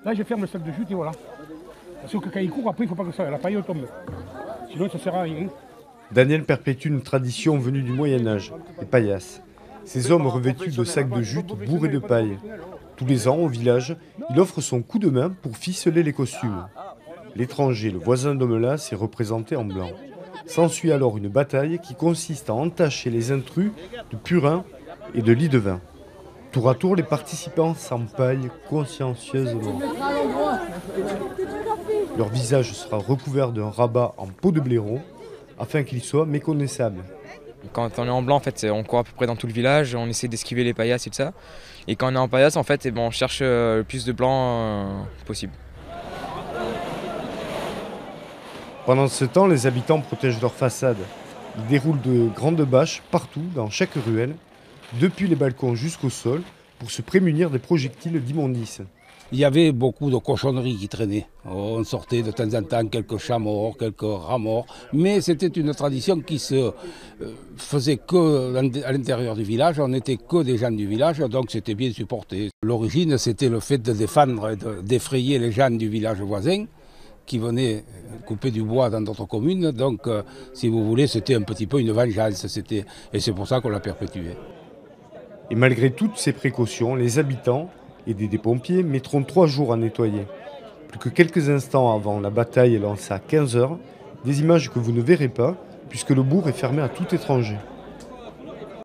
Là, je ferme le sac de jute et voilà. Parce que quand il court, après, il ne faut pas que la paille tombe. Sinon, ça ne sert à rien. Daniel perpétue une tradition venue du Moyen-Âge, les paillasses. Ces hommes revêtus de sacs de jute bourrés de paille. Tous les ans, au village, il offre son coup de main pour ficeler les costumes. L'étranger, le voisin d'homme-là, est représenté en blanc. S'ensuit alors une bataille qui consiste à entacher les intrus de purin et de lit de vin. Tour à tour, les participants s'empaillent consciencieusement. Leur visage sera recouvert d'un rabat en peau de blaireau afin qu'il soit méconnaissable. Quand on est en blanc, en fait, on court à peu près dans tout le village, on essaie d'esquiver les paillasses et tout ça. Et quand on est en paillasse, en fait, on cherche le plus de blanc possible. Pendant ce temps, les habitants protègent leurs façades. Ils déroulent de grandes bâches partout, dans chaque ruelle, depuis les balcons jusqu'au sol, pour se prémunir des projectiles d'immondices. Il y avait beaucoup de cochonneries qui traînaient. On sortait de temps en temps quelques chats morts, quelques rats morts. Mais c'était une tradition qui se faisait que à l'intérieur du village. On n'était que des gens du village, donc c'était bien supporté. L'origine, c'était le fait de défendre et d'effrayer les gens du village voisin qui venaient couper du bois dans d'autres communes. Donc, si vous voulez, c'était un petit peu une vengeance. Et c'est pour ça qu'on l'a perpétué. Et malgré toutes ces précautions, les habitants, aidés des pompiers, mettront 3 jours à nettoyer. Plus que quelques instants avant la bataille lancée à 15 h, des images que vous ne verrez pas, puisque le bourg est fermé à tout étranger.